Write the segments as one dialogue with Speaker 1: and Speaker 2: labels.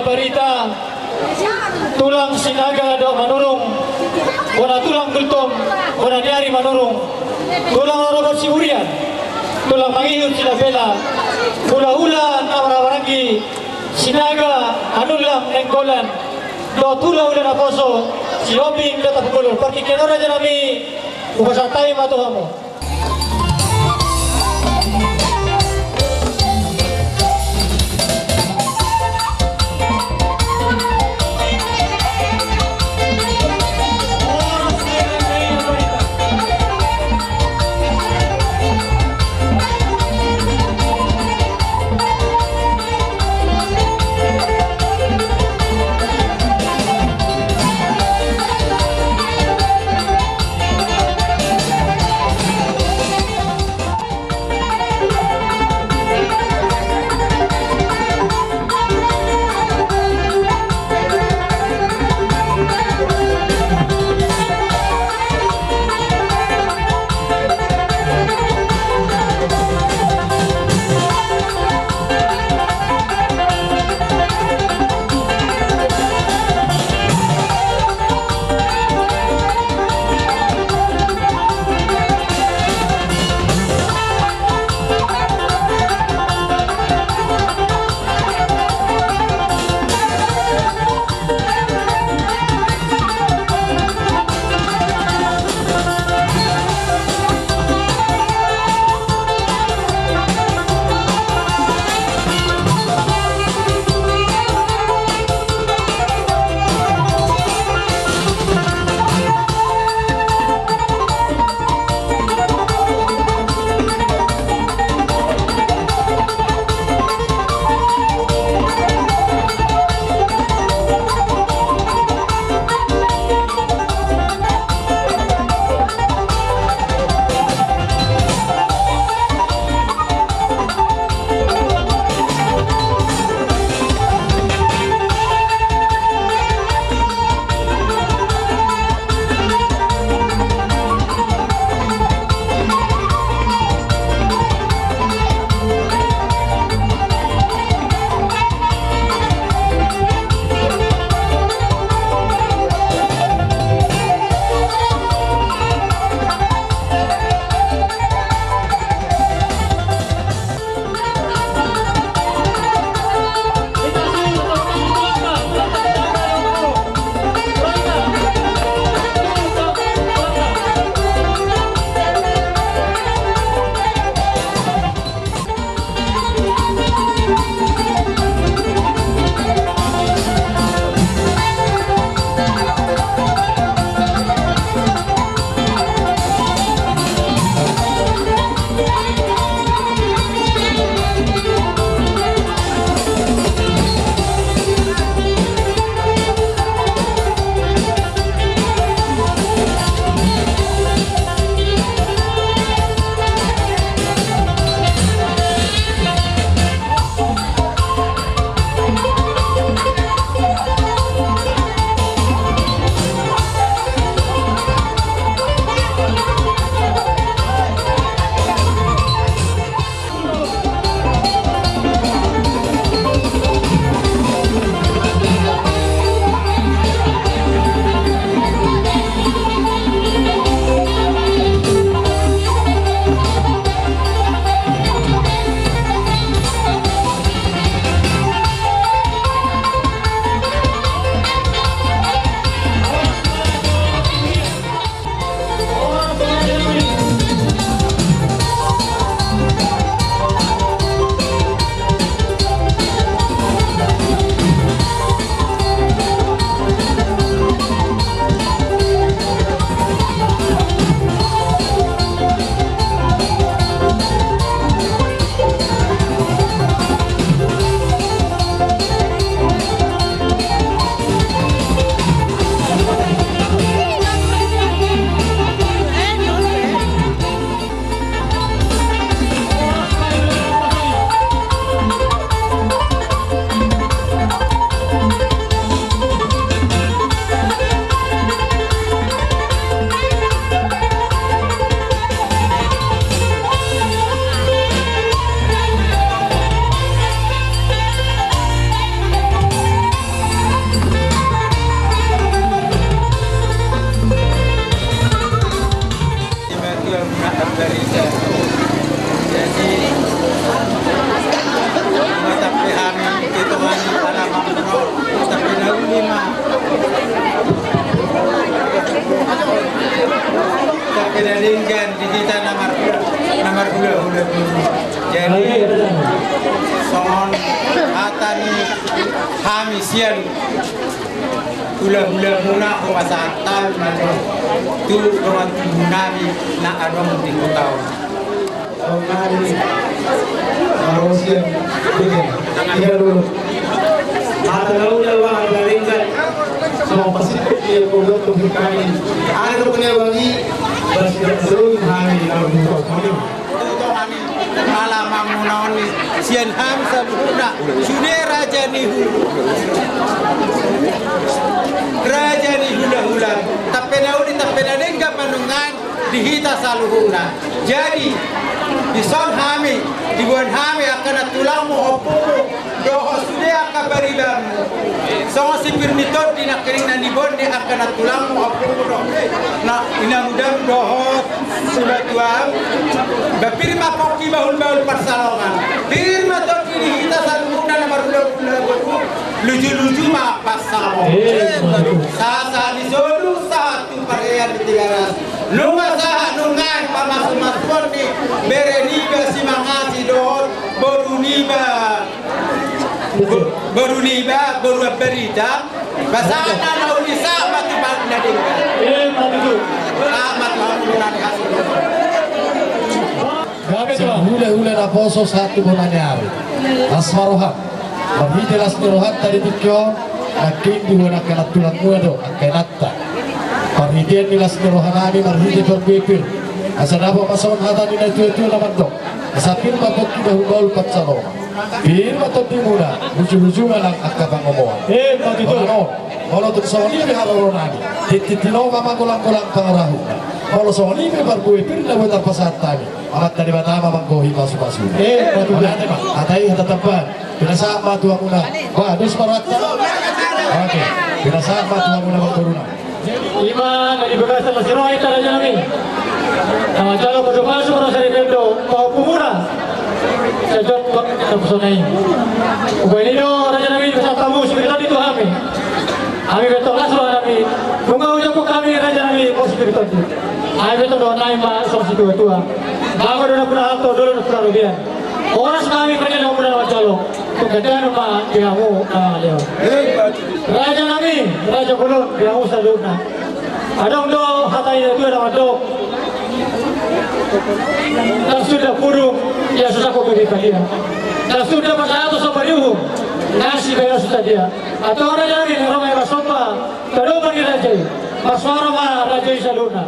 Speaker 1: berita tulang sinaga do manurung, wana tulang gultom, wana diari manurung, tulang robot si Urian, tulang mangihut sila bela, hula-hula namarawarangi, sinaga anulam nenggolan, do tulang udah naposo, si Obing do tapugulur, pergi kenora janami, upasatai matuhamu.
Speaker 2: kami sian ula-ula muna ko masatan na tu dengan nami na adong tingutaw.
Speaker 1: Mari manusia begini tiga dulu ada lalu ada ringkat semua pasti dia bodoh tuh berkain ada punya bagi bersiap seluruh hari lalu kami
Speaker 2: Alamang munaon ni sian ham sa luna sude raja ni hula tapena nengga manungan dihita sa luhuna jadi di son hami di buan hami akan tulang mo opo doho sude akan baribam so si pirmitot di nakering na nibon ni akan tulang mo opo na inamudam doho sudah tuam bapirma poki bahul parsalongan pirma tot ini kita saluna na marulo luju ma pasalong sa di solu satu parean di 300 lunga sa nungan pamasumasuan ni bereniga simangasi dohot boruniba boru berita basana na ulisa matibag na dinga matutu amat mamunan hasil
Speaker 3: hula-hula na poso satu bonanyari asmarohan Marhidelas nirohat tadi tikyo Nakin diwana kanat tulang muado Angkainatta Marhidean nilas nirohanami marhide berbipir Asadabo masawan hatani na itu naman dok Asapir matot kibahu baul patsalo Bir matot dimuna Lucu-lucu malang akabang omoan Malano Molo tuk sawani biharoronani Tititino mama kulang-kulang pangarahu Molo sawani barbipir na buat pasatani amat dari batama mangkohi pasu-pasu makanya pak atai hatatampan bila sama tua muna badus marwata oke bila sama tua muna mangkoruna
Speaker 1: iman dari bekas masiro ita raja nami nama jalo berdomasu merasari bendo kau pumura sejak terpesonai ubay nino raja nami besar tamu sebentar itu kami betul lasro nami bunga ujung kami raja nami positif itu kami betul doa naik ma sosi tua bago doon puna alto dulu na puna rubian oras kami pergi na muna wajalo kung ma bihamu leo raja nami raja kulon bihamu sa luna adong do hatay na tuwa naman do dan sudah purung ya susah ko bibigalian dan sudah masayato sa pariuhu nasi kaya susah dia atau raja nami ngeromay masopa kadoban ni raja maswara ma raja sa luna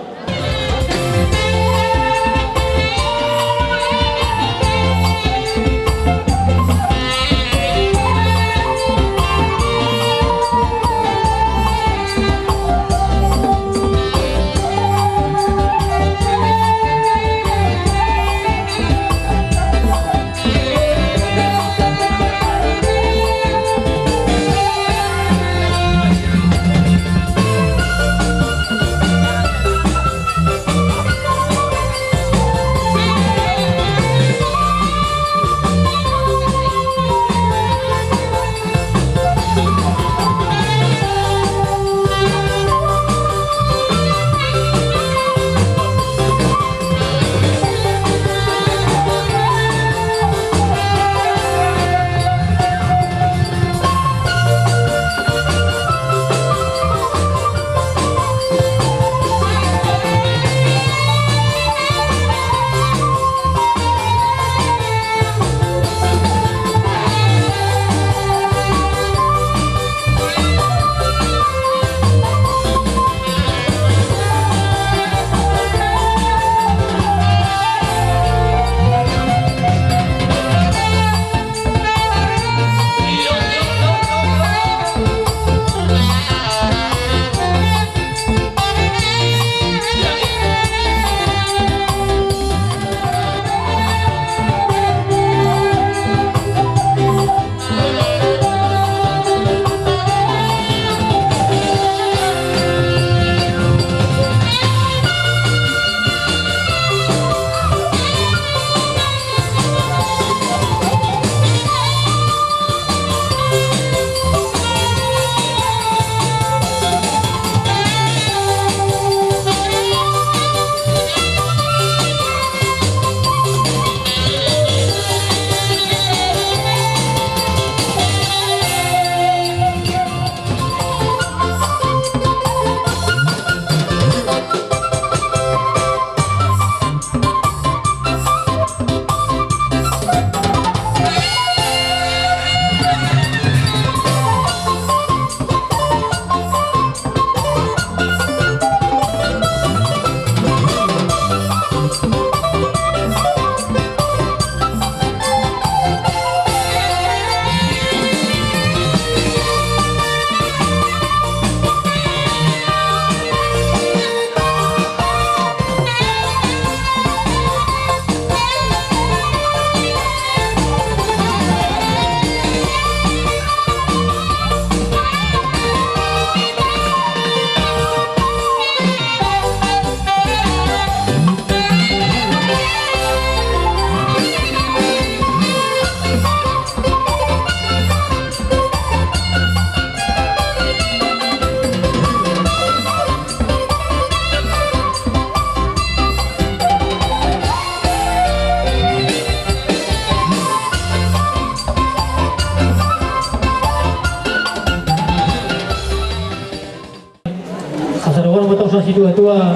Speaker 1: sa si tua-tua,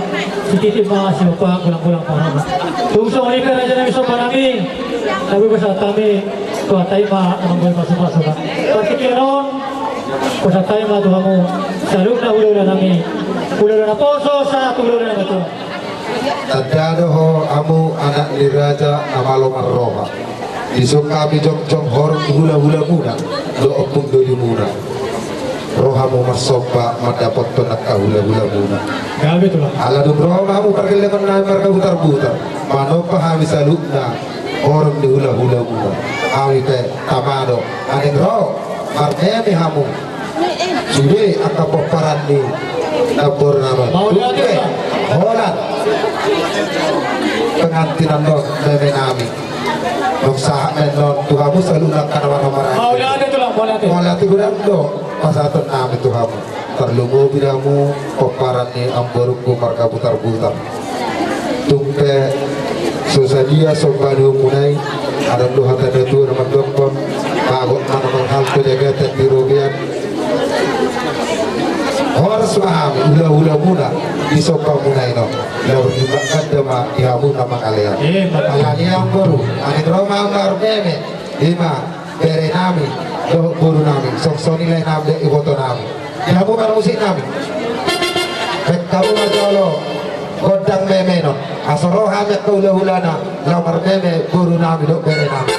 Speaker 1: si titi mga si Opa, kulang-kulang pa. Tungso mereka raja namin sopa namin, sabi ko sa tami, tuwa tayo mamanggoy masuk-masuk. Partikiron, ko sa tayo matuha mo, sa luna namin, ulo na poso sa tulo na ito.
Speaker 4: Tadano ho amu anak ni raja amalo marroha. Isok kami jong horong hula-hula muna, do opung do muna. Roha mo masopa madapat penak hula-hula muna.
Speaker 1: Gabi ito lang.
Speaker 4: Ala dum roha mo perkeleman na marka butar-butar. Mano pahami salukna horong di hula-hula muna. Awi pe tamado aning roh markeme hamu. Sudah akapaparan ni dapur nama.
Speaker 1: Mau lihat ya?
Speaker 4: Holat pengantinan non bebe nami. Nung sa non tuhamu selalu nak kanawan-kanawan.
Speaker 1: Mau lihat itu lang, mau lihat itu.
Speaker 4: Mau lihat itu do pasatan nami tuhamu. Terlumu bidamu paparan ni amborku marka butar-butar. Tumpe susadia sombanu munai ada doha tanda tu nama dompon bagot mana menghal kujaga terbirogian. Horas maham hula-hula muna di sopa muna ino lalu dimakan dema ihamu nama kalian alani yang baru anin roma ambar meme ima bere nami do buru nami sok nilai nami de iboto nami ihamu kan musik nami kamu majolo godang meme no asoro hamet hula-hula na lamar meme buru nami do bere nami.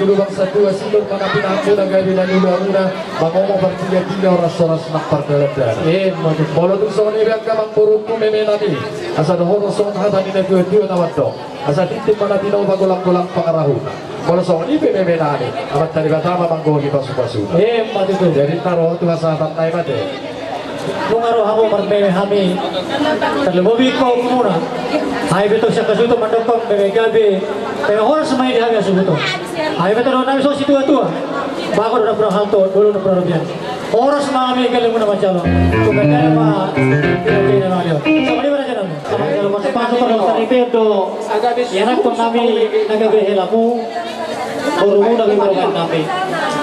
Speaker 3: dulu bangsa dua situ mana pinangku nagabi dan ula-ula mangoma bertiga-tiga orang-orang senak perdalam. Bolo tu soni biang kamang burukku memenani. Asa dohoro son hatani na dua-dua nawadong. Asa titik mana tinau bagulang-gulang pangarahuna. Bolo soni memenani. Amat tadi batama manggogi pasu-pasu. Jadi taruh tu asa tantai mate.
Speaker 1: Kung araw mo magbebe kami, terlebih ko muna. Ay betul siya kasuto mandokong bebe gabi. Pero oras may dihaga subuto. Ay betul namin so situa-tua. Bago na pura halto, dulu na pura biyan. Oras mga kami mo naman siya. Kung kaya ma, pinagay na namin. Sama di ba na dyan? Sama di ba? Pasok ko lang sa Ripedo. Yanak ko namin nagabihila mo. Puro mo nagagawa namin.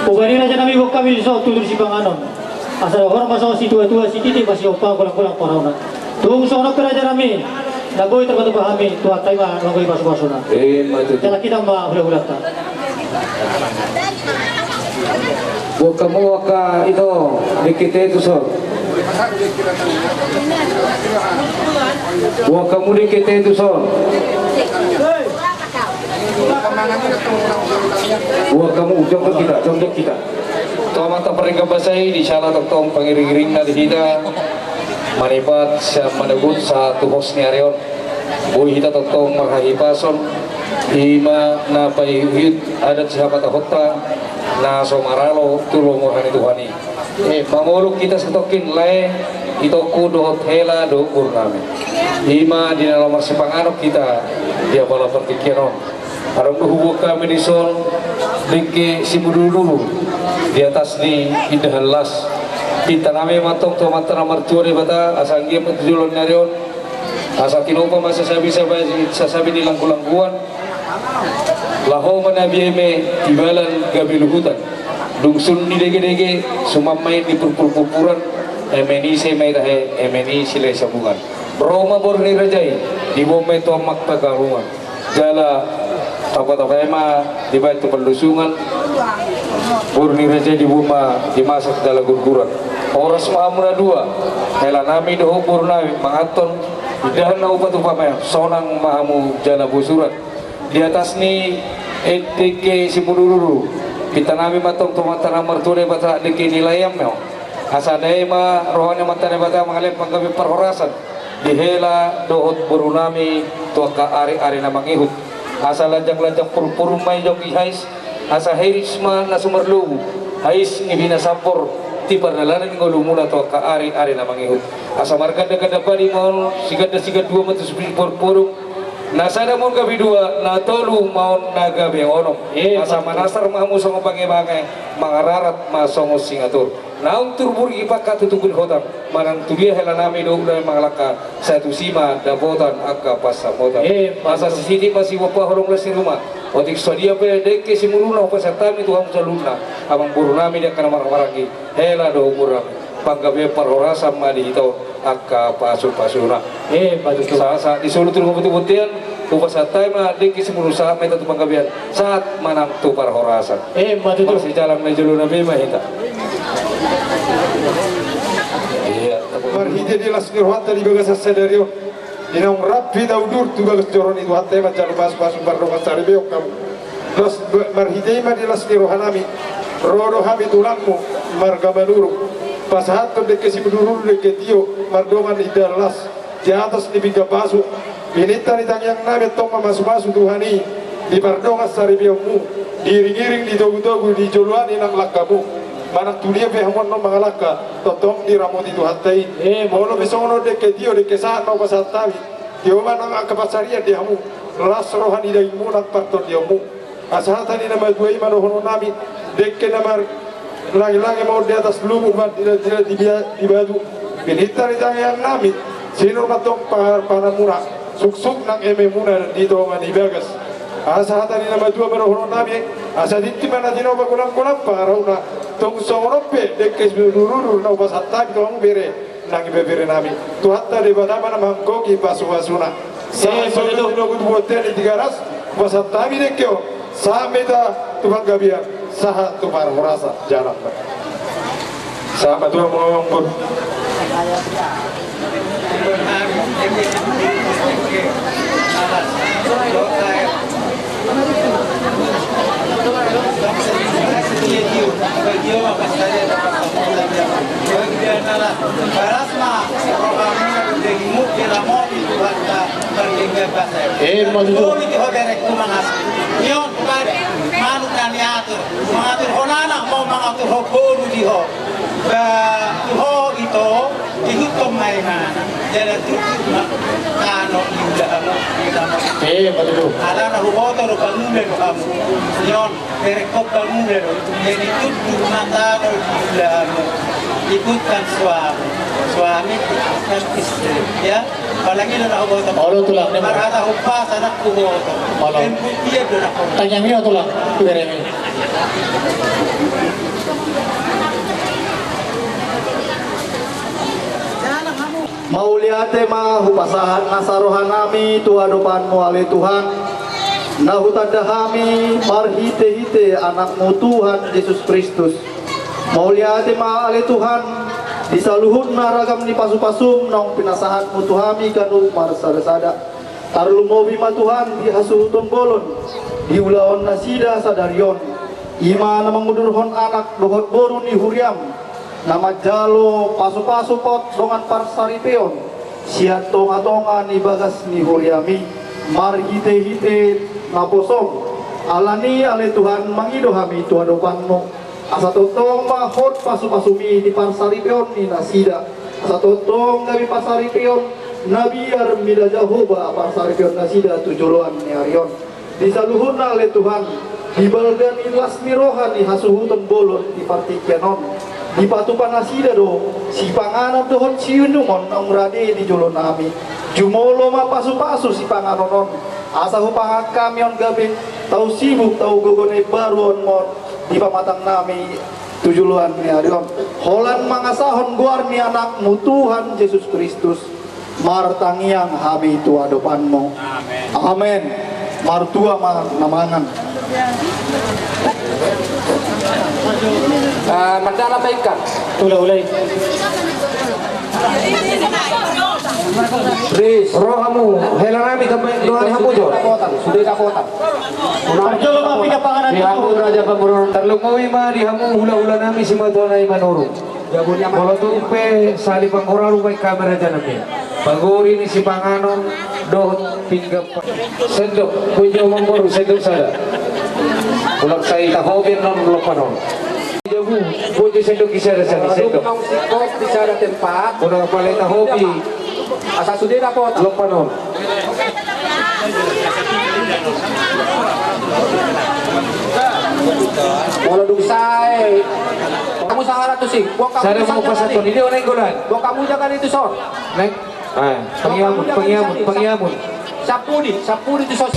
Speaker 1: Kung ganyan na dyan namin huwag kami so tulog si Panganon. Asal orang masuk si tua-tua si titi masih opang kulang-kulang corona. Tung sono kerajaan kami. Nagoi terbantu kami tua taima nagoi masuk-masuk na. Jangan kita mbak hula-hula ta.
Speaker 5: Buat kamu waka itu dikit itu so. Buat kamu dikit itu so. Buat kamu contoh kita. Toma ta paring kabasay di sala tong pangiring-iring na dihita manipat siya managut sa tuhos ni Arion buhi hita tong marhahipason ima na payuhit adat siya patahota na somaralo tulong mohani tuhani mamuluk kita sa tokin lae ito ku dohot hela do purnami ima di dalam marsipanganok kita dia bala pertikianon arong duhubuk kami di sol dike si dulu di atas ni indah las kita nami matong to mata nomor 2 ni bata asanggi petulon nyarion asa kinopa masa sabi di langku-langkuan laho manabi eme tibalan gabil hutan dungsun di dege-dege sumamay di purpur-purpuran emeni se may tahe emeni sila sabungan Roma borni rajai di bomay to maktagarungan jala tapa-tapema di batu pendusungan Burni raja di buma dimasak dalam gurguran. Oras mahamura dua. Hela nami doho purnami mangaton idahan na upat upamaya sonang mahamu jana busurat. Di atas ni etike si purururu. Kita nami matong tumatana martune bata deke nilayam meo. Asadai ma rohani matane bata mangalem panggabi perhorasan. Di hela dohot burunami tuaka ari-ari na mangihut. Asa lanjang-lanjang purpurun may jok ihais. Asa herisma na sumarlubu hais ni binasampor tipar na lanan ngolumuna to ka ari-ari na mangihut asa marganda-ganda pa di maon sigada-sigad dua matus purpurung nasada mon gabi dua na tolu maon nagabi onom asa manasar mahamu songo bange-bange mangararat masongo singatur naung turbur ipakat tutugul hotam manang tulia hela nami do ulah mangalaka satu sima dabotan akka pasamotan asa sisidi masih wapa horong lesi rumah otik sodia pe deke simuluna pasatami tuam saluna abang buru nami dia kana marang-marangi hela do umur panggabe parorasa madi hito akka pasu-pasuna batu sa disuruh turun betul-betul upasatai ma deke simulusa meta tu panggabean saat manang tu parorasa batu tu si jalan mejalu nabi mah hita
Speaker 4: Marhide di las nirwata di bagas sadario inong rapi daudur tu bagas joron itu hatta macam pas barro pasari beok kamu los marhide ma di las nirhanami rodo hami tulangmu marga manuru pasahat tu deke si menurun deke tio mardoman idalas di atas di biga pasu binita ni tangyang nami tong masu-masu tuhani di bardonga sari beokmu diring-iring di dogu-dogu di joluan inang lakamu mana tulia behmon no mangalaka totong di ramot itu hatai bolo besono deke tio deke saat mau pasatawi tio mana akapasaria diamu las rohani daimu nak parton diamu asahatan ni nama dua imano hono nami deke nama lagi-lagi mau di atas lubu tidak di baju binita ni yang nami sinur matong panamuna suk-suk nang ememuna di tongan ibagas asahatan ni nama dua imano hono nami asa ditti mana dino bagulang-gulang parauna tong sorope dekes dulu na pasata itu kamu bere nang bere nami tu hatta de badama na mangkoki pasu-pasuna sa so itu no good hotel di garas pasata mi dekyo sa meta tu banggabian saha tu par merasa jalan sama tu ngomong
Speaker 2: paringga basay.
Speaker 3: Matudo.
Speaker 2: Kung iti hoderek kumangas. Yon, pare, manok na niatur. Mangatur honana mo mangatur ho puro diho. Ho ito, ihutom may na. Jadi tutup na kano yuda mo.
Speaker 3: Matudo.
Speaker 2: Ala na huboto ro bangunan ro kamu. Yon, perekop bangunan ro. Jadi tutup na kano yuda mo. Ikutkan suami dan istri, ya. Apalagi na huboto.
Speaker 3: Olo tulang ni mo.
Speaker 2: Marata hupas anak huboto.
Speaker 3: Olo.
Speaker 2: Dan dia do na ko.
Speaker 3: Tanya niyo tulang. Kuberemi.
Speaker 1: Mauliate ma hupasahan nasarohan nami tuhadopan muali Tuhan nahutanda kami marhite-hite anakmu Tuhan Yesus Kristus. Mauliate ma ali Tuhan disaluhun naragam ni pasu-pasum nong pinasahanmu Tuhami kanu marsada-sada tarlumobi ma Tuhan dihasuhutun bolon diulaon nasida sadarion ima namang mudurhon anak dohot boru ni huriam nama jalo pasu-pasu pot dongan parsaripeon siat tonga-tonga ni bagas ni huriami mar hite-hite naposong alani ale Tuhan mangido kami Tuhan dopanmu asa totong mahot pasu-pasumi di parsaripeon ni nasida asa totong kami parsaripeon nabiar mida Jehovah parsaripeon nasida tujuruan ni arion disaluhun ale Tuhan di baldan ilas mirohan di hasuhutan bolon di partikianon di patupan nasida do si panganon dohon si unumon nang rade di jolo nami jumolo ma pasu-pasu si panganonon asa hupang kamyon gabi tau sibuk tau gogone baruon mon di pamatang nami tujuluan ni arion holan mangasahon guar ni anakmu Tuhan Yesus Kristus martangiang habi tua depanmu amin martua namangan
Speaker 5: Mandala baikkan.
Speaker 1: ulay
Speaker 5: Please, rohamu, helanami kami doa hamu jo. Sudah kapota.
Speaker 1: Arjolo ma pinapanganan
Speaker 5: Di hamu raja pemurun terlumawi ma di hamu hula-hula nami si madona imanuru. Kalau tumpe sali pangkoralu may kamera janami. Paguri ni si panganon doh pinggap. Sendok pujo mamboru sendok sada. Ulang saya tahobin non lopanon. Jabu, pujo sendok kisah sana sendok.
Speaker 2: Kok bicara tempat,
Speaker 5: Udah paleta hobi.
Speaker 2: asa sudah dapat.
Speaker 5: Lopanon.
Speaker 2: Kalau dusai, kamu sangat tuh sih.
Speaker 5: Saya mau pasaton ini orang golan.
Speaker 2: Buat kamu jangan itu son.
Speaker 5: Neng, pengiamun.
Speaker 2: Sapudi itu sos.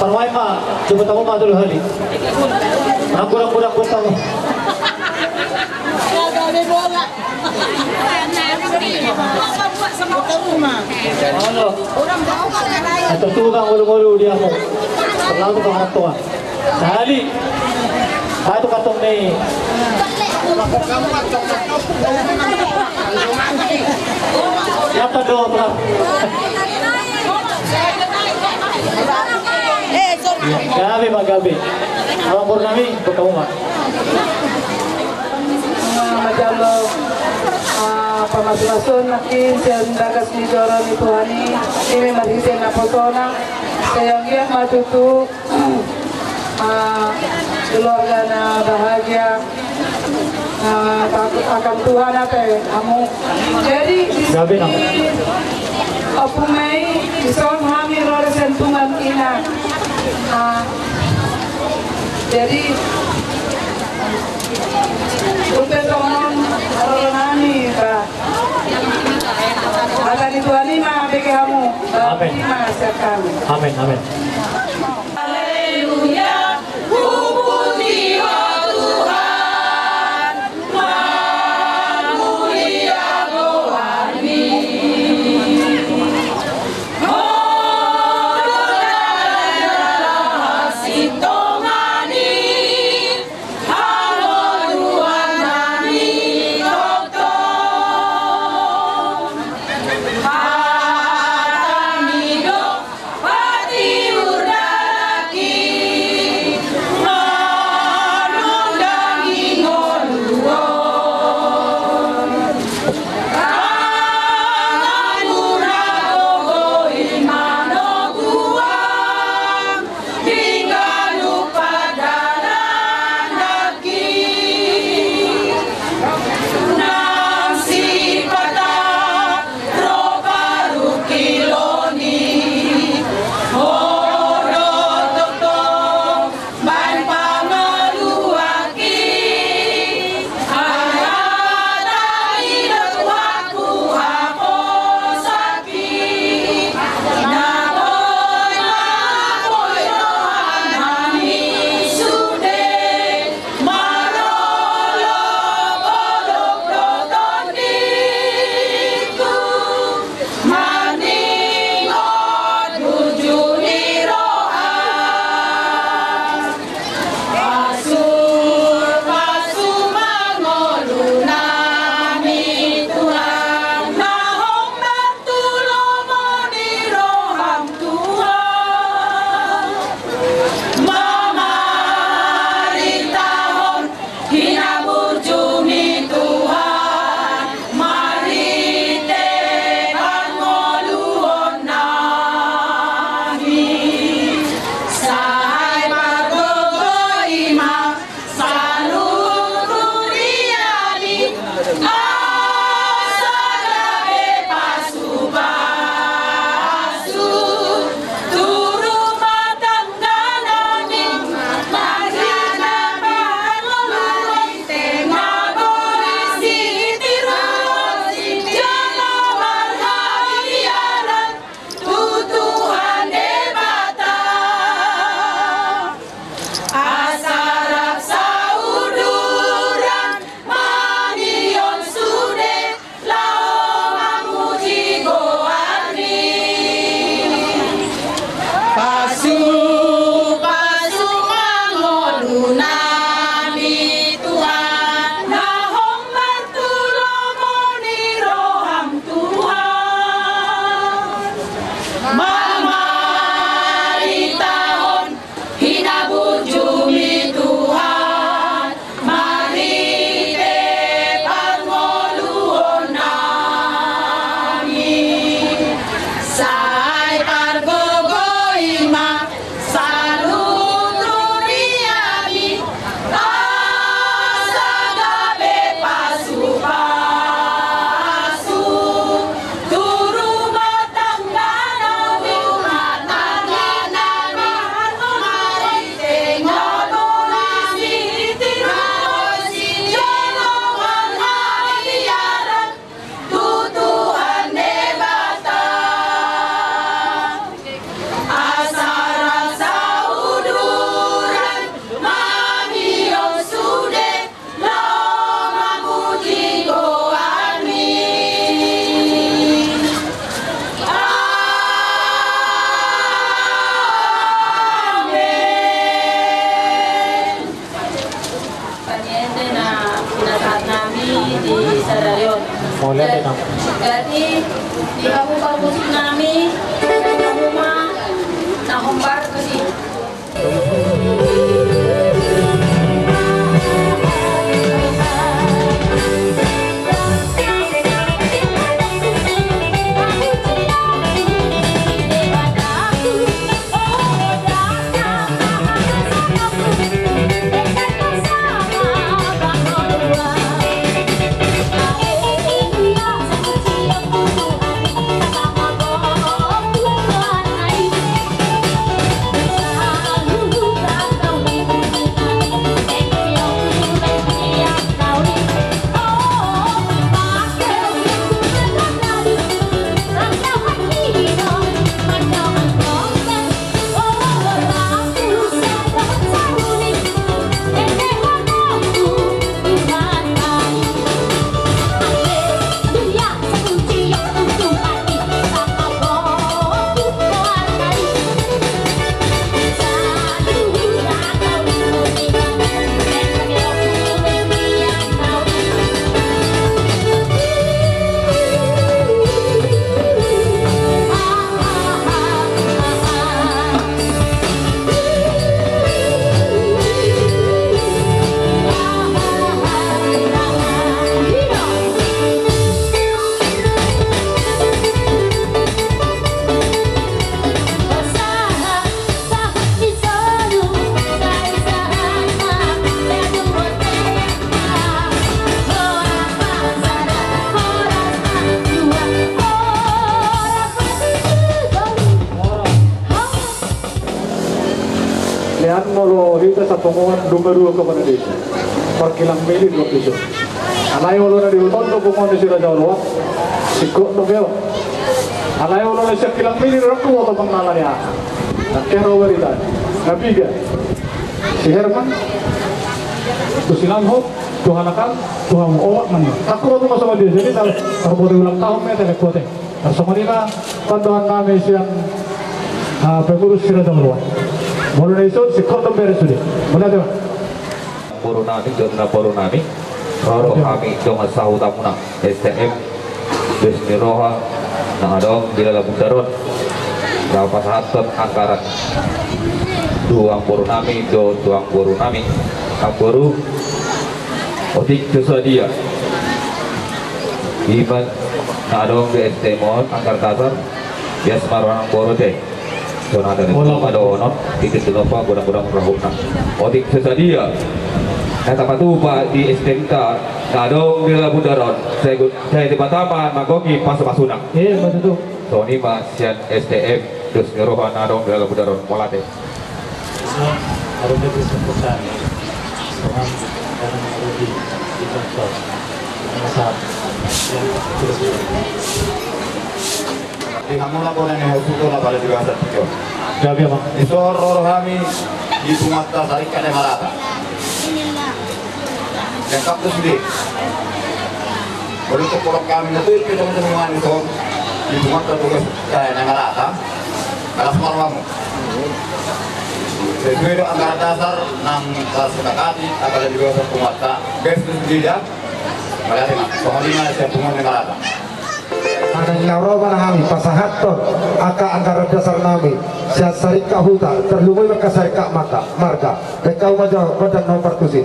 Speaker 1: Parway ma, coba tahu ma dulu hari. Aku kurang pun tahu. Ano? Ito tukang ulo-ulo dia mo. Paglato ka mga tuwa. Sali. Ato katong ni. Yata doon pa. Gabi magabi. Awang purnami, pagkamu ma.
Speaker 6: Majalo pamasunasun nakin sa dagas ni Doro ni Tuhani ini marisin na potona sayang dia matutu keluarga na bahagia akan Tuhan apa kamu jadi
Speaker 1: Gabi na.
Speaker 6: Opumay ison hami rora sentuman ina jadi untuk tonon roronani ba ada di Tuhan lima bagi kamu
Speaker 1: Amin.
Speaker 6: lima sekali
Speaker 1: Amin, amin.
Speaker 6: Haleluya pujilah Tuhan mulia rohani Hati
Speaker 7: Jadi di kamu bagus nami, kamu mah nak hombar ke sini.
Speaker 8: Lihat molo hita sa penguan numero ke mana desa. Perkilang mili dua piso. Alai molo na diuton do penguan di sira jauh sikut do bel. Alai molo na sekilang mili rakku atau pengalan ya. Kero berita. Tapi ga si Herman tu silang hop Tuhan akan Tuhan awak mana. Aku waktu masuk di sini kalau boleh ulang tahun mereka kuat. Sama dia panduan kami siang pengurus sira jauh. Mulai itu sikot beres sudah. Mulai tu.
Speaker 5: Purunani jonna purunani. Roro kami dong sahu tamuna STM Desmiroha na adong bila labung darot. Berapa sahatot angkaran duang purunami duang purunami kampuru otik kesadia iman na adong di STM angkar kasar bias marang borote. Jonathan itu ada ono ikut lupa gudang-gudang rahuna otik sesadia kata patupa di STMK kadong di Labu Daron saya di Bataman magoki pas masunak
Speaker 8: betul.
Speaker 5: so ini masian STM terus ngerohan adong di Labu Daron molate
Speaker 1: harusnya disebutkan soal karena di konsol saat
Speaker 4: Di kamu laporan yang harus itu pada juga ada tiga.
Speaker 1: Gabi apa?
Speaker 4: Itu orang kami di Sumatera Sarika dan Malaka. Lengkap tu sendiri. Baru sekolah kami itu teman-teman itu di Sumatera juga dan Malaka. Kalau semua kamu. Sesuai dengan anggaran dasar nang kelas sekakati akan juga Sumatera. Best tu sendiri ya. Melihat pengalima saya pengen Malaka.
Speaker 9: Anang naroban kami pasahat to aka anggaran dasar nami sia sarika huta terlumui maka sarika maka marga bekau majo kodang nomor tusin.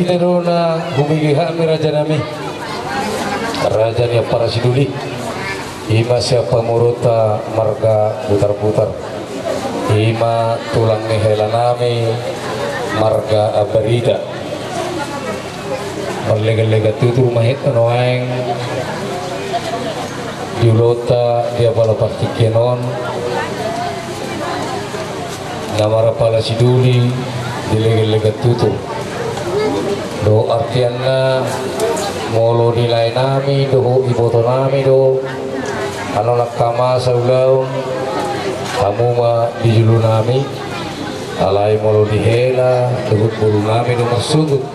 Speaker 5: kita dona humigiha mi raja nami raja ni para siduli ima siapa muruta marga putar-putar ima tulang ni hela nami marga abarida merlega-lega tutur mahit noeng diulota dia bala partikenon namara pala siduli dilega-lega tutur do artianna molo nilai nami do iboto nami do anolak kama saulau kamu ma dijulu nami alai molo dihela debut bulu nami do maksudut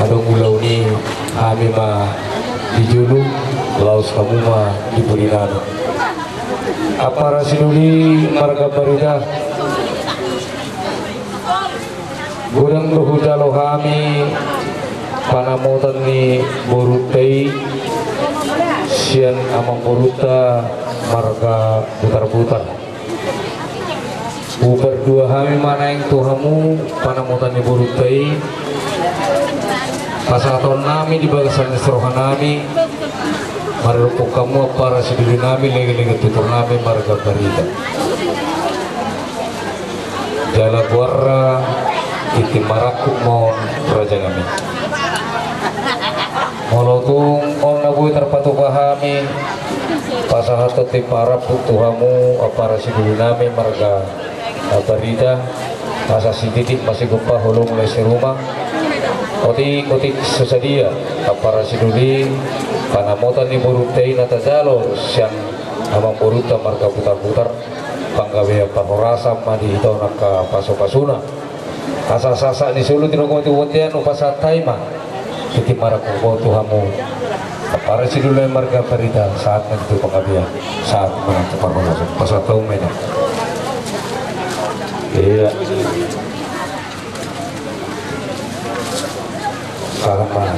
Speaker 5: adong ulau ni kami ma dijulu laus kamu ma diberi nami apara siduli marga barida gudang luhujalo kami panamutan ni borutei sian amang boruta marga putar-putar berdua kami mana yang tuhamu panamutan ni borutei pasaton nami di bagasan serohan nami marupuk kamu para siduli nami lagi-lagi tutur nami marga barida jala buara iti marakuk mohon raja kami molotung om nabuy terpatu pahami pasahat teti para putuhamu apara siduli nami marga barida masa sididik masih gempa hulu mulai serumah otik sesadia apara siduli panamotan ni borutei natazalo siang amang boruta marga putar-putar panggawe pahorasa madi hitaw naka pasok-pasuna asa-asa ni sulut tinugong tiwuntian upasatai mah iti marakubo tuhamu para sidulay marga barida saat nagito panggabihan saat mga pahorasa pasataw mena iya salamat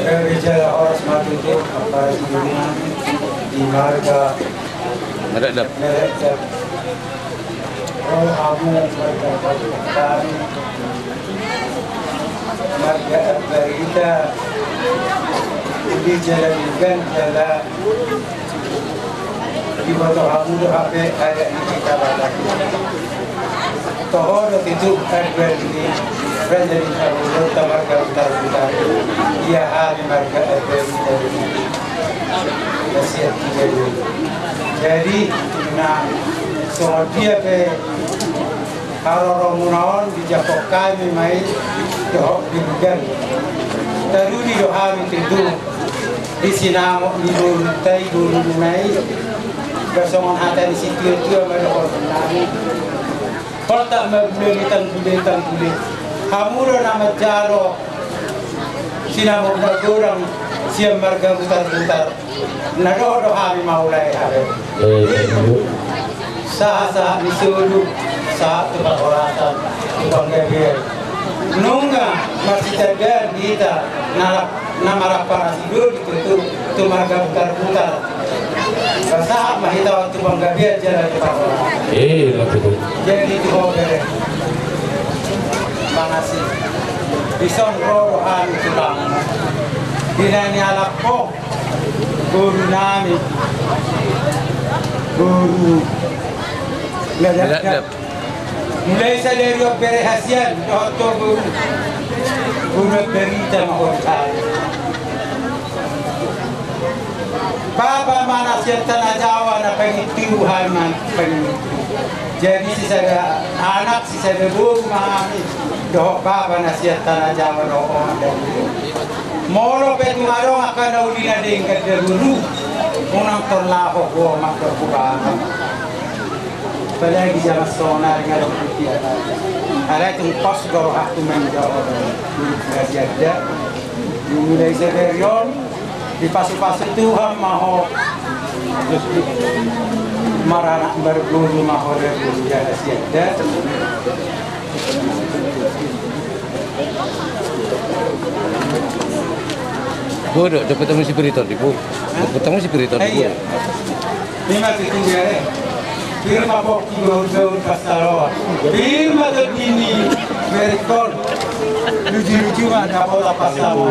Speaker 2: Bicara orang semacam itu apa sebelumnya di marga
Speaker 5: Meredap
Speaker 2: oh kamu marga Bali marga Barida di jalan Gan jalan di bawah kamu tu apa ada di kita balas toh itu ada di Raja di Kabupaten marga Utara dia hari marga Barida nasihat jadi nah so dia pe kalau romunaon dijapok kami mai doh dibugan taru di doha itu di sinamo di tai dulu nai bersama hati di situ itu sama orang kami kalau tak membelikan kulit kamu nama jaro sinamo orang siam marga putar-putar nado kami maulai hari sah disuruh saat tempat oratan tukang gabiar nungga masih tergar kita nama para tidur itu marga putar-putar saat mahita tukang gabiar jalan tempat oratan jadi itu hober panasi bison rohan tulang dinani alak po guru nami guru mulai sa dari berhasian doktor guru berita mahal baba mana siya tanah Jawa na pangitiruhan man jadi si saya anak si saya guru mahami doh baba na siya tanah Jawa doon molo petumarong akan nauli na din kadalulu unang torlako ko magkakubahan palagi jalan sonar ngalok putih ada itu pos goro aku menjawab ada dimulai seberion di pasu-pasu Tuhan maho marana berguru maho berguru jalan siada
Speaker 5: Bodoh, dapat ketemu si Beriton di bu. Ketemu si Beriton di bu.
Speaker 2: Lima titik ya. Firma bok kibar pasarawa. Firma terkini berikut lucu-lucu ada apa sama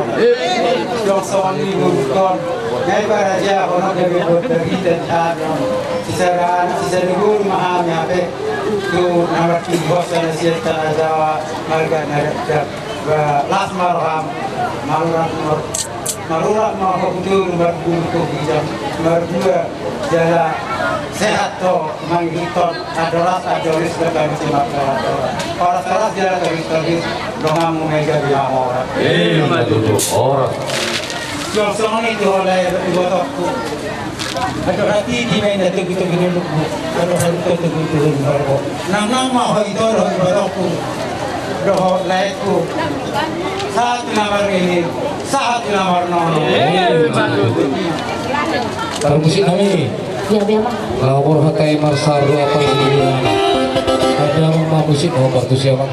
Speaker 2: yang soal ini bukan ngai baraja orang dari dan sisa lugu maham apa tu nama tiga sana siapa Jawa marga narada las marham marurat mau betul berbuku bijak berdua jalan sehat to manggiton adalah adoris dari simak orang jalan dari dongam mega bilang orang
Speaker 3: orang
Speaker 2: yang selama itu oleh ibu aku ada hati di mana tu kita dulu ada hati tu dulu nang mau itu orang ibu aku doh laiku saat nomor ini saat nomor nono
Speaker 3: permisi kami lapor hakai marsardo apa ini ada mama musik nomor tu siapa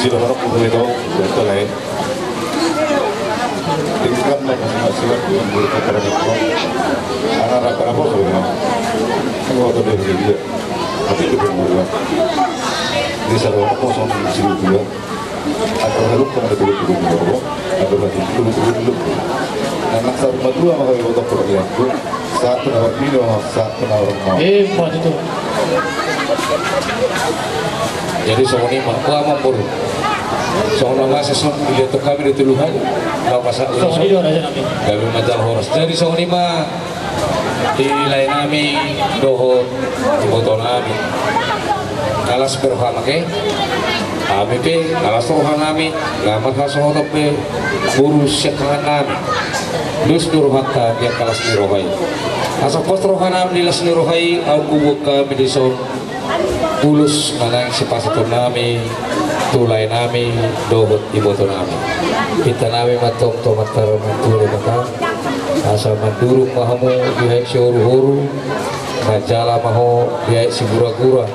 Speaker 10: sila harap po ito, ito lain. Tingkat na sila yung buhay ka talaga po. Ang harap ka na po, sabi na. Ang mga ito din hindi. Pati ito yung buhay. Di sa harap po sa mga sinutuya. At ang harap ka na tulog-tulog mo ako. At ang harap tulog-tulog mo. Ang naksar madua mga ibotong program ko. Sa ato na wapino, sa ato na orang mo.
Speaker 1: Buat itu.
Speaker 3: Jadi soalnya mampu mampur. Soalnya masih selama dilihat kami di Tuluhan, nggak pasal kami macam horas. Jadi soalnya mah di lain kami dohot di botol kami. Alas berfaham ke? Kami pe alas rohan kami, nggak makan soal pe burus sekangan kami. Dus durhaka dia kalas di rohai. Asal pos rohan kami di las di rohai, aku buka kami di soal pulus manang si pastor nami tulay nami dobot iboto nami kita nami matong tomatar maturi maka asa manduruk mahamu bihai si huru-huru majala maho bihai si gura-gura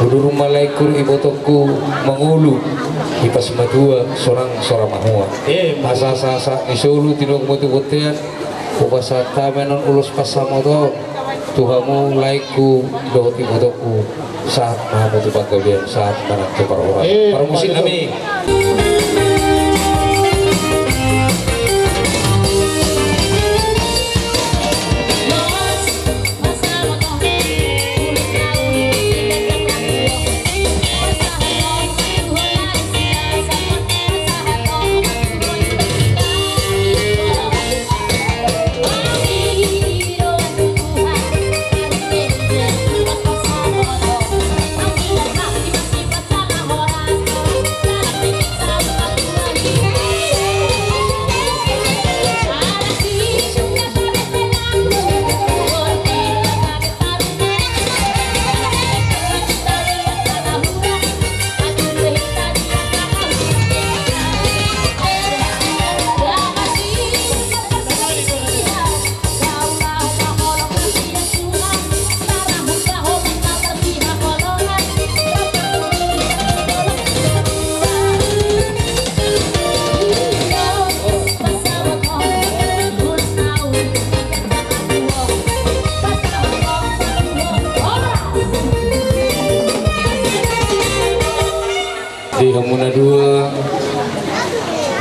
Speaker 3: hudurung malaikur ibotoku mengulu ipas madua sorang mahua asa-asa isulu tinong mutu-mutuan upasata menon ulus pasamodo Tuhamu laiku dohoti bodoku saat mahamu tupat gabian saat manang tepar orang para musik kami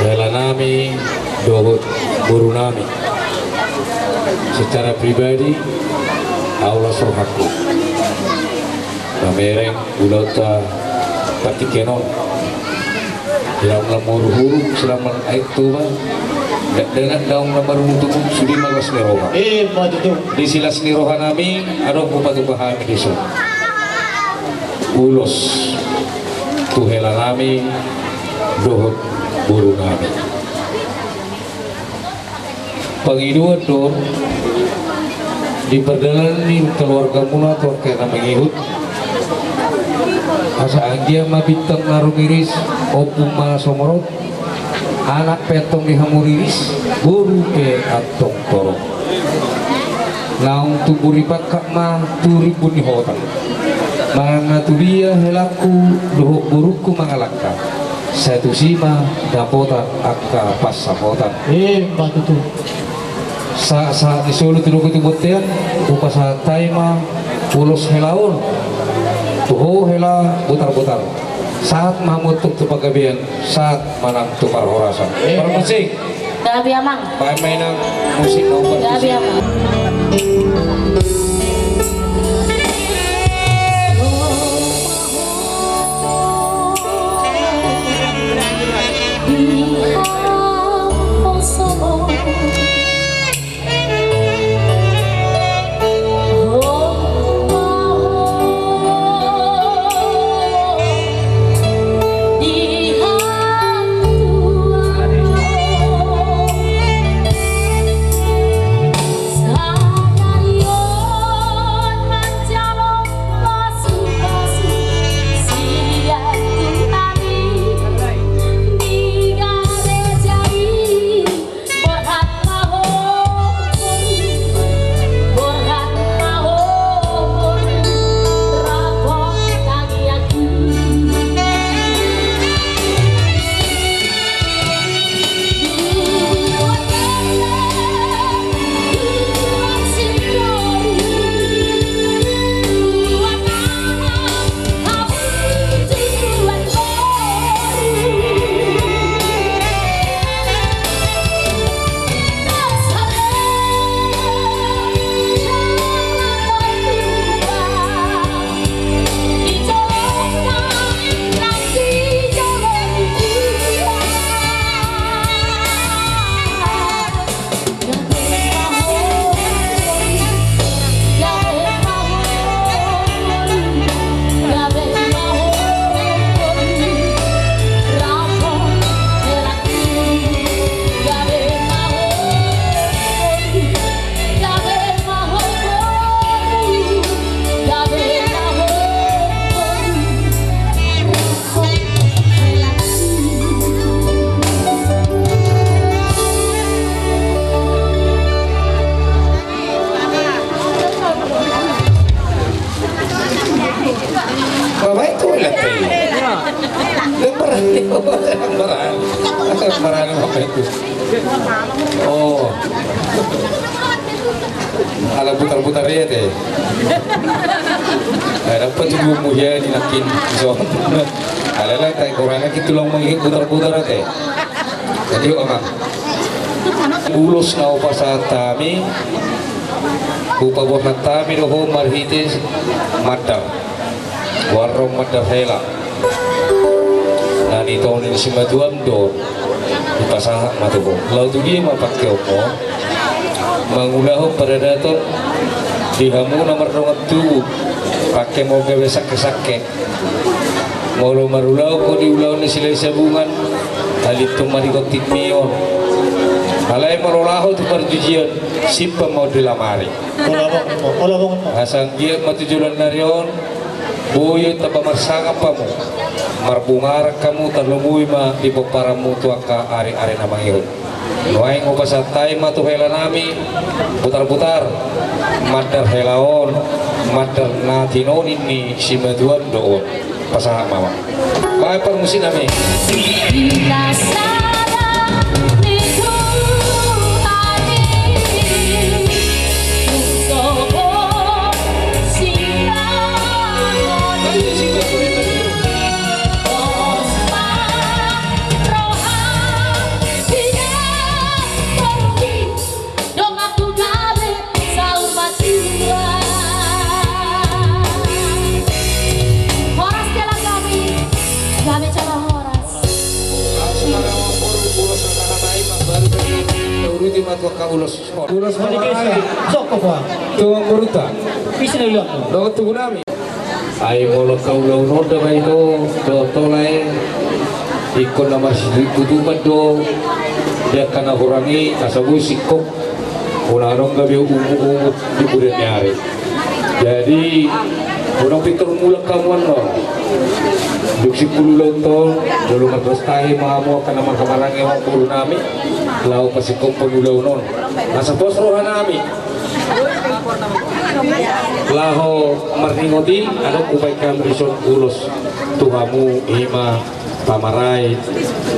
Speaker 5: Hela nami dohot guru nami. Secara pribadi Allah sorhaku namereng ulauta patikenon dalam lamur huru selama itu dengan daun lamar untuk sudi malas niroha di silas niroha nami ada bupatu bahami deso ulos tuhela nami dohot buru nami pangidua do di perjalanan di keluarga mula atau karena mengikut asa anggia mabitang narumiris opung malasomorot anak petong di hamuriris buru ke atong torong naung tuburi pakak ma turibun di hotan mana tu dia helaku dohok buruku mangalaka satu sima dapotan akka pas sapotan
Speaker 1: batu tu
Speaker 5: saat disuruh tidur itu botian upas taima ulos helaun tuh hela butar-butar saat mamut tu pagabian saat manang tu parhorasan permusik
Speaker 7: Gabi amang
Speaker 5: mainan musik nomor
Speaker 7: Gabi amang
Speaker 5: oh ala putar-putar ya teh dapat juga mulia dinakin so ala lah tay korangnya gitu lang mengikut putar-putar teh jadi amang ulus na upasatami upabonatami doho marhitis madar warong madar hela dan itu ini simatuan do pasah matubo lalu dia mapakai opo mengulahu pada dato dihamu nomor tu pakai mau gawe sake mau lo marulau ko diulau ni silai sabungan alitum marikotik mion alai marolahu tu perjujian sipa mau dilamari asang dia matujulan narion buyu tabamarsanga pamu marbungar kamu terlumui ma di poparamu tuaka ari-ari nama irun noeng upasatai ma tu hela nami putar-putar madar helaon madar natinon ini simaduan doon pasangan mama baik permusi nami di matu ka ulos
Speaker 1: Manifesta. Sok ko pa.
Speaker 5: tuang beruta
Speaker 1: Bisa na ilang.
Speaker 5: do tu nami ai molo ka ulo no da bai do tolai ikon nama kutuban do dia kana hurangi kasabu sikop orang gabe umu di bulan hari jadi orang pintar mula kamuan no duk 10 lontong dulu magbastahe maamo kana magkamarangi ang pulo nami lao pasikop pagulaw non nasa posrohan nami laho marningoti ano upay ka rison ulos tuhamu ima pamaray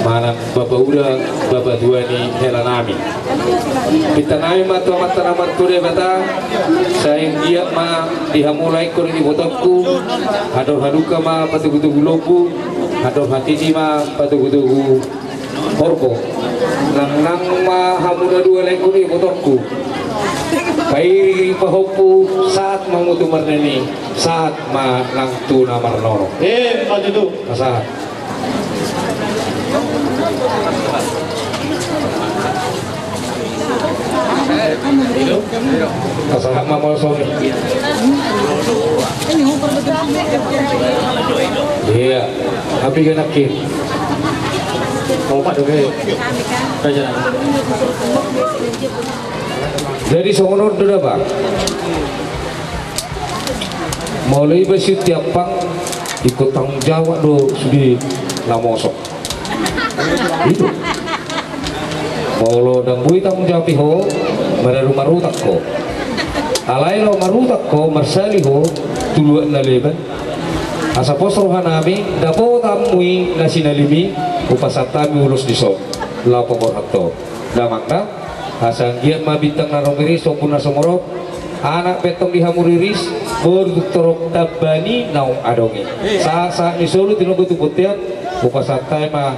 Speaker 5: manang babaura babaduani helanami kita nami mata namarture bata sayang dia ma dihamulai ko ni botokku ador haduka ma patugutugu lopu ador hatiti ma patugutugu horko nang ma hamuna dua lai ko ni botokku Pairi pahopu saat mamutu marneni saat ma nang tu namarnono
Speaker 1: Matutu.
Speaker 5: saat kasama mo so iya tapi ganakin
Speaker 1: Kau pak dong. Raja.
Speaker 5: jadi songono dada ba mulai besi tiapang ikut tanggung jawab do sudi lamosok itu molo dan bui tanggung jawab ho mararu marutak ko alai lo marutak ko marsali ho tuluan na leban asa posrohan nami dapo tamui nasinalimi upasatami ulus di sok lapo korhato damakna asang giat mabintang naromiri sopuna somorok anak petong dihamuriris bertuktorok tabani naung adongi saat misolu tinogo tuputian upasatai ma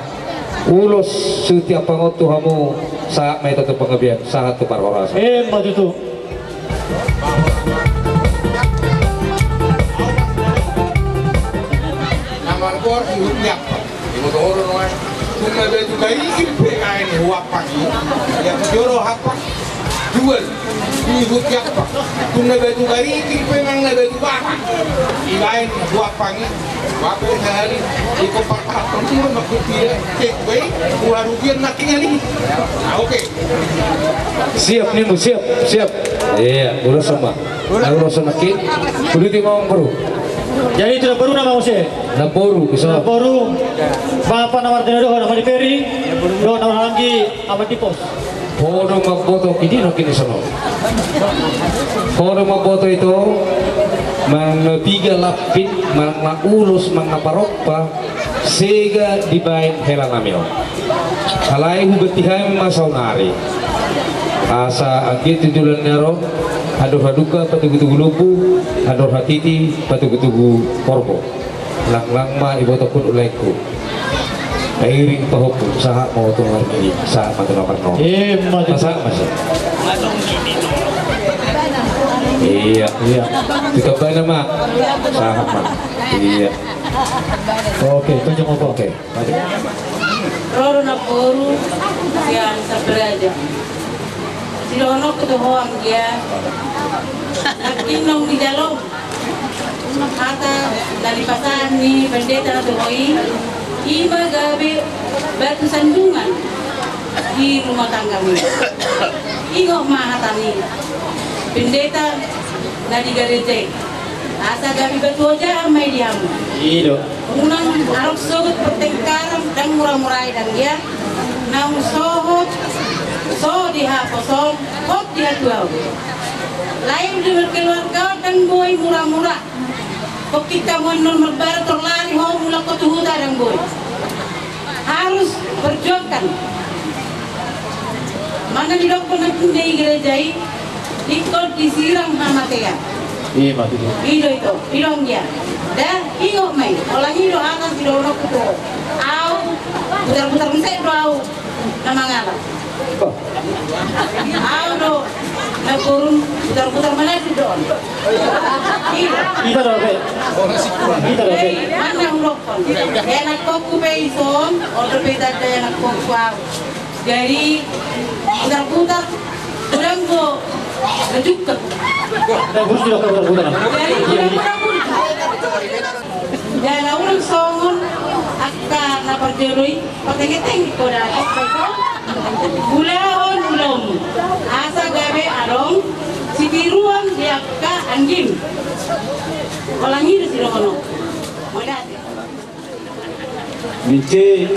Speaker 5: ulos setiap pangotu hamu saat mai tetap pengabian saat tupar horas
Speaker 1: Matutu.
Speaker 2: Namar bor ihutnya ibu toro noan kuna betu kai ipe kain huapak ya joro hapak duel ihutnya kuna betu kai ipe nang na betu bapak ilain huapak wape hari iko pakak penting makupira cek bae uharugian nakinya nih oke
Speaker 5: siap nih siap iya udah sama udah sama ki kudu di ngomong baru
Speaker 1: Jadi tidak perlu nama Ose.
Speaker 5: Naporu bisa
Speaker 1: Naporu. Bapak nama Ardena doh nama Diperi. Doh nama lagi amat dipos.
Speaker 5: Podo maboto ini no kini sono. Podo maboto itu mang tiga lapin mang ulus mang naparokpa sega dibain helang amil. Halai hubetihai masaunari. Asa agit tujulan nero. Ador haduka patugutugu lupu, ador hatiti patugutugu korbo. Lang ma ibotokun ulaiku. Airing pahopu saha mau tungar ini saat matu nomor no. Masa masih. Iya. Kita bana ma. Saha ma. Iya.
Speaker 1: Oke, tunjuk apa?
Speaker 5: Oke.
Speaker 6: Roro na poru yang saberaja. Silono ketuhoang dia nakinong di dalam kata dari pasan ni pendeta tuhoi iba gabe batu sandungan di rumah tangga ni ingok mahatani pendeta dari gereja asa gabe batu aja amai diamu unang arok sogot pertengkaran dan murah-murai dan dia nang sohot so diha kosong kok dia jual lain di berkeluarga dan boy murah-murah kok kita mau non berbar terlari ho mulak kok tuhuta dan boy harus berjuangkan mana di dok pernah di gereja ikut disiram hamatea
Speaker 1: Iya mati tu.
Speaker 6: Ido itu idong dia dah ingok mai orang ido atas ido nok itu au putar-putar mesek do au nama ngala Audo, nagurun putar-putar mana itu don?
Speaker 1: Kita dapat. Kita dapat.
Speaker 6: Mana urokon? Enak koku beison, order beda ada yang koku au. Jadi putar-putar, kurang go kejukat.
Speaker 1: Bagus juga kabar bulan.
Speaker 6: Jadi kurang-kurang pun. Jangan orang songon, akka naparjerui, pateng-teng ko dah. Ulahon ulom, asa gabe arong, si biruan dia ka anjing. Orang ini sih lokono.
Speaker 11: Michi,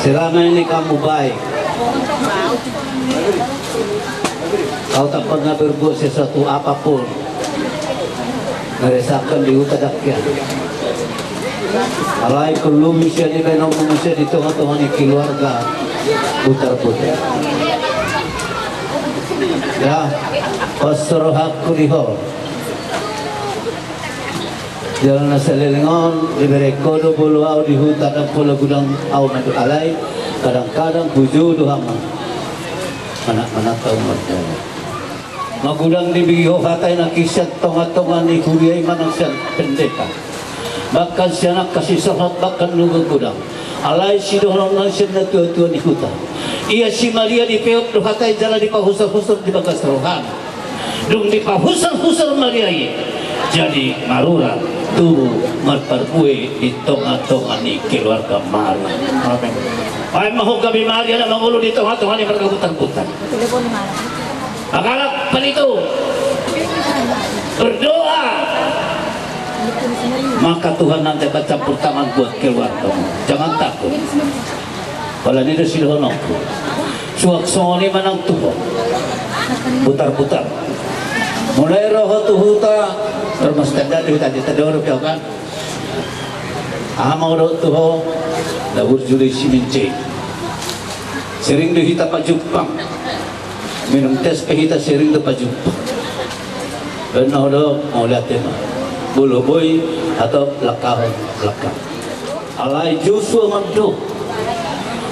Speaker 11: selama ini kamu baik. Kau tak pernah berbuat sesuatu apapun meresahkan di hutan rakyat. Alai kullu misya di benong manusia di tengah-tengah ni keluarga putar-putar. Ya, pastor hakku dihol. Jalan asalilingon diberi kodo bulu au di hutan dan pulau gudang au madu alai. Kadang-kadang buju dohama. Mana tahu mereka. Magudang di biho hatay na kisat tonga-tonga ni Kuriay manang siya pendeta. Bahkan siya nakasisahat bahkan nunggang gudang. Alay si dohong nang siya na tuwa-tuwa ni huta. Iya si Maria di peot do hatay jala di pahusar-husar di bagas rohan. Dung di pahusar-husar Maria ye. Jadi marura tubuh marparpue di tonga-tonga ni keluarga Maria. Amin. Ay mahu kami Maria na mangulo di tonga-tonga ni mereka putar-putar. Akalak itu berdoa, maka Tuhan nanti akan campur tangan buat keluargamu. Jangan takut. Kalau ini sudah nongku, suak-suak ini menang Tuhan. Putar-putar. Mulai roh Tuhuta termasuk dari tadi terdengar kan? Amau roh Tuhan, dahur juli siminci. Sering dihita Pak Jepang. Minum tes pehita sering dapat jumpa. Benar dong mau lihat tema. Bulu boy atau lakah. Alai jusu madu.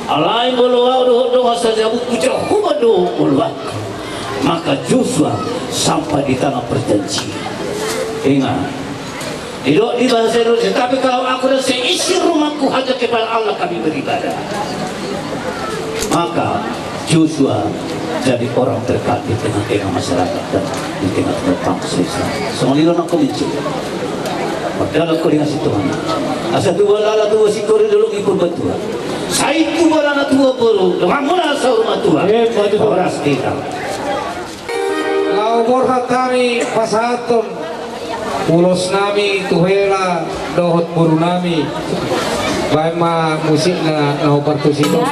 Speaker 11: Alai bulu awdo doa saja buku jauh madu buluak. Maka jusu sampai di tanah perjanjian. Ingat. Tidak di bahasa Indonesia. Tapi kalau aku dah seisi rumahku hanya kepada Allah kami beribadah. Maka Joshua jadi orang terdekat di tengah-tengah masyarakat dan di tengah-tengah bangsa Islam. Soalnya nak komenci. Padahal aku dengan Tuhan. Asal tu balala tu si kori dulu ikut betul. Saya tu balala tu baru. Kamu rasa rumah Tuhan. Orang tidak.
Speaker 3: Lau borhat kami pasatun ulos nami tuhela dohot buru nami. Baik ma musik na partusino.